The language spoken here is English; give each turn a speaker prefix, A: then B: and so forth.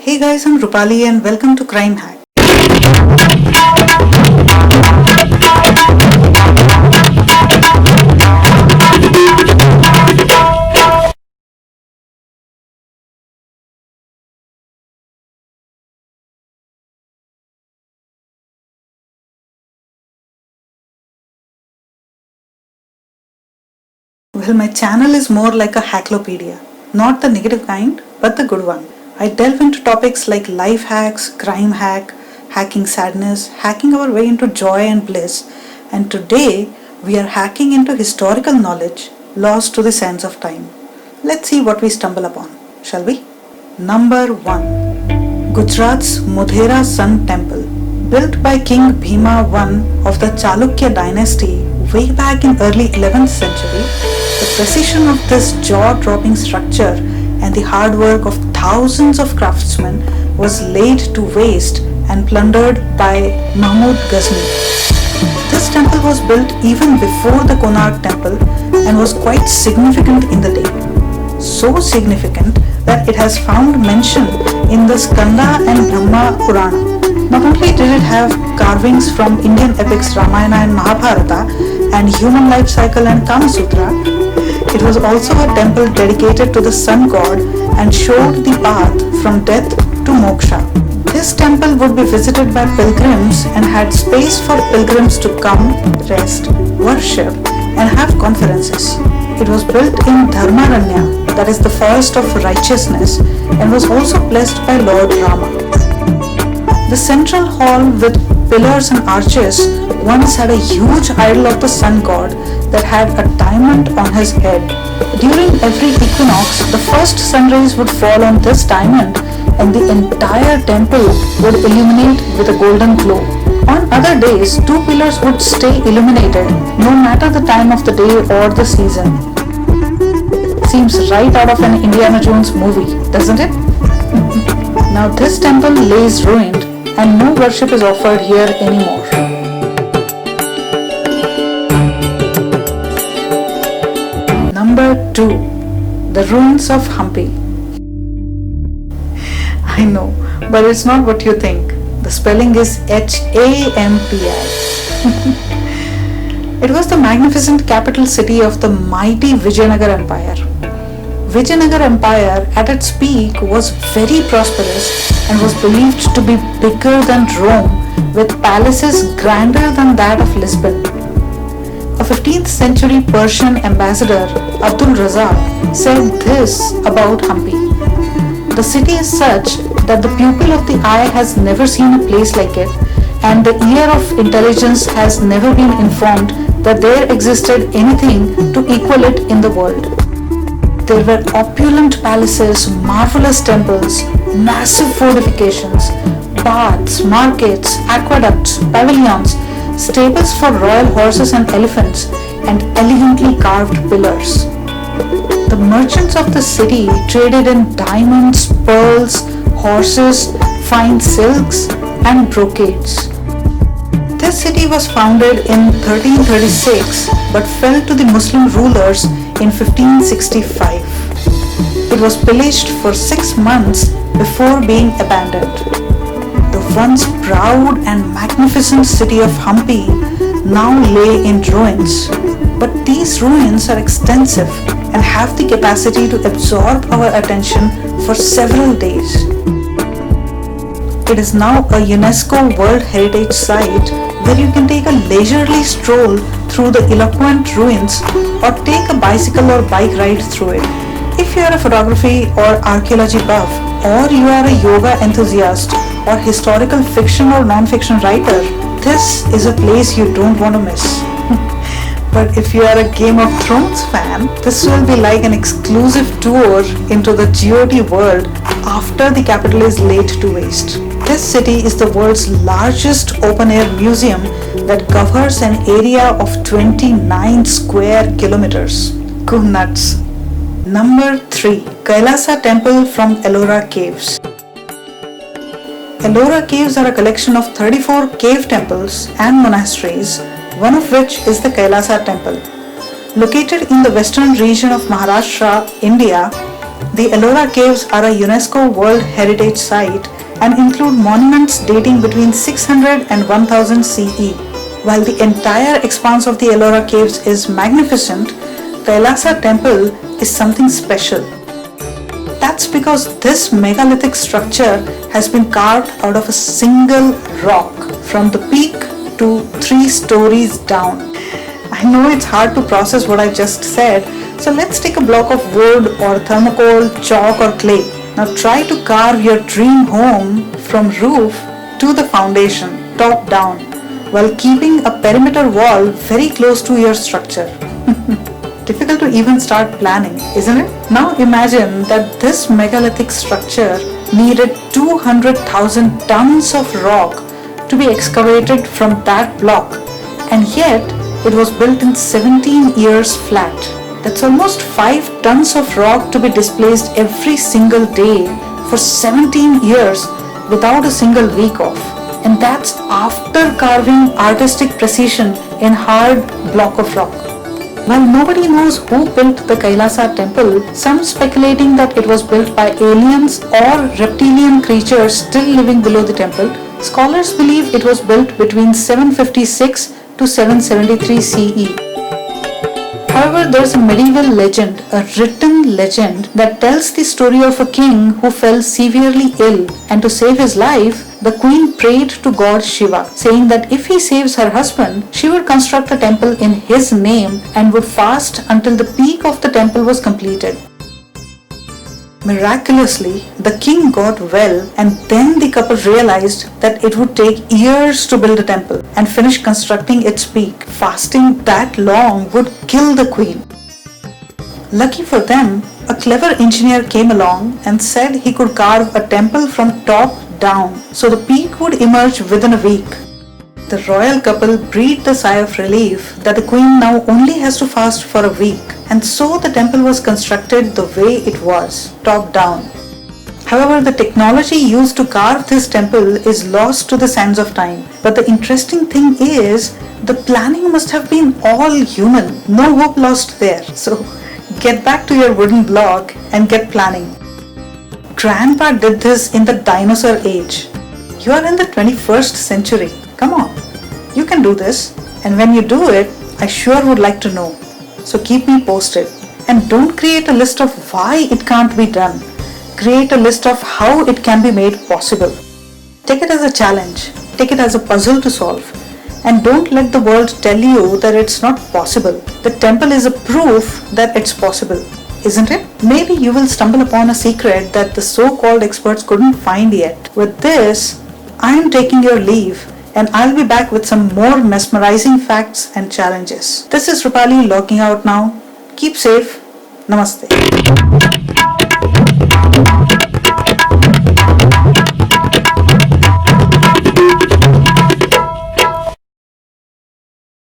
A: Hey guys, I'm Rupali and welcome to Crime Hack. Well, my channel is more like a hacklopedia. Not the negative kind, but the good one. I delve into topics like life hacks, crime hack, hacking sadness, hacking our way into joy and bliss, and today we are hacking into historical knowledge lost to the sands of time. Let's see what we stumble upon, shall we? Number 1. Gujarat's Modhera Sun Temple. Built by King Bhima I of the Chalukya dynasty way back in early 11th century, the precision of this jaw-dropping structure and the hard work of thousands of craftsmen was laid to waste and plundered by Mahmud Ghazni. This temple was built even before the Konark temple and was quite significant in the day. So significant that it has found mention in the Skanda and Brahma Purana. Not only did it have carvings from Indian epics Ramayana and Mahabharata and human life cycle and Kama Sutra, it was also a temple dedicated to the sun god and showed the path from death to moksha. This temple would be visited by pilgrims and had space for pilgrims to come, rest, worship and have conferences. It was built in Dharmaranya, that is the forest of righteousness, and was also blessed by Lord Rama. The central hall with pillars and arches once had a huge idol of the sun god that had a diamond on his head. During every equinox, the first sun rays would fall on this diamond and the entire temple would illuminate with a golden glow. On other days, two pillars would stay illuminated no matter the time of the day or the season. Seems right out of an Indiana Jones movie, doesn't it? Now this temple lays ruined and no worship is offered here anymore. Number 2. The ruins of Hampi. I know, but it's not what you think. The spelling is Hampi. It was the magnificent capital city of the mighty Vijayanagar Empire. Vijayanagar Empire at its peak was very prosperous and was believed to be bigger than Rome, with palaces grander than that of Lisbon. A 15th century Persian ambassador, Abdul Razak, said this about Hampi. The city is such that the pupil of the eye has never seen a place like it, and the ear of intelligence has never been informed that there existed anything to equal it in the world. There were opulent palaces, marvelous temples, massive fortifications, baths, markets, aqueducts, pavilions, stables for royal horses and elephants, and elegantly carved pillars. The merchants of the city traded in diamonds, pearls, horses, fine silks, and brocades. This city was founded in 1336 but fell to the Muslim rulers in 1565. It was pillaged for 6 months before being abandoned. The once proud and magnificent city of Hampi now lay in ruins, but these ruins are extensive and have the capacity to absorb our attention for several days. It is now a UNESCO World Heritage Site where you can take a leisurely stroll through the eloquent ruins or take a bicycle or bike ride through it. If you are a photography or archaeology buff, or you are a yoga enthusiast or historical fiction or non-fiction writer, this is a place you don't want to miss. But if you are a Game of Thrones fan, this will be like an exclusive tour into the GOT world after the capital is laid to waste. This city is the world's largest open-air museum that covers an area of 29 square kilometers. Go nuts! Number 3. Kailasa Temple from Ellora Caves. Ellora Caves are a collection of 34 cave temples and monasteries, one of which is the Kailasa Temple. Located in the western region of Maharashtra, India, The Ellora Caves are a UNESCO World Heritage Site and include monuments dating between 600 and 1000 CE. While the entire expanse of the Ellora Caves is magnificent, Kailasa Temple is something special. That's because this megalithic structure has been carved out of a single rock from the peak to 3 stories down. I know it's hard to process what I just said, so let's take a block of wood or thermocol, chalk or clay. Now try to carve your dream home from roof to the foundation, top down, while keeping a perimeter wall very close to your structure. Difficult to even start planning, isn't it? Now imagine that this megalithic structure needed 200,000 tons of rock to be excavated from that block, and yet it was built in 17 years flat. That's almost 5 tons of rock to be displaced every single day for 17 years without a single week off. And that's after carving artistic precision in hard block of rock. While nobody knows who built the Kailasa temple, some speculating that it was built by aliens or reptilian creatures still living below the temple, scholars believe it was built between 756 to 773 CE. However, there's a medieval legend, a written legend, that tells the story of a king who fell severely ill, and to save his life, the queen prayed to god Shiva, saying that if he saves her husband, she would construct a temple in his name and would fast until the peak of the temple was completed. Miraculously, the king got well, and then the couple realized that it would take years to build a temple and finish constructing its peak. Fasting that long would kill the queen. Lucky for them, a clever engineer came along and said he could carve a temple from top down, so the peak would emerge within a week. The royal couple breathed a sigh of relief that the queen now only has to fast for a week, and so the temple was constructed the way it was, top down. However, the technology used to carve this temple is lost to the sands of time. But the interesting thing is, the planning must have been all human, no hope lost there. So get back to your wooden block and get planning. Grandpa did this in the dinosaur age. You are in the 21st century. Come on, you can do this, and when you do it, I sure would like to know. So keep me posted, and don't create a list of why it can't be done. Create a list of how it can be made possible. Take it as a challenge, take it as a puzzle to solve, and don't let the world tell you that it's not possible. The temple is a proof that it's possible, isn't it? Maybe you will stumble upon a secret that the so-called experts couldn't find yet. With this, I am taking your leave, and I'll be back with some more mesmerizing facts and challenges. This is Rupali logging out now. Keep safe. Namaste.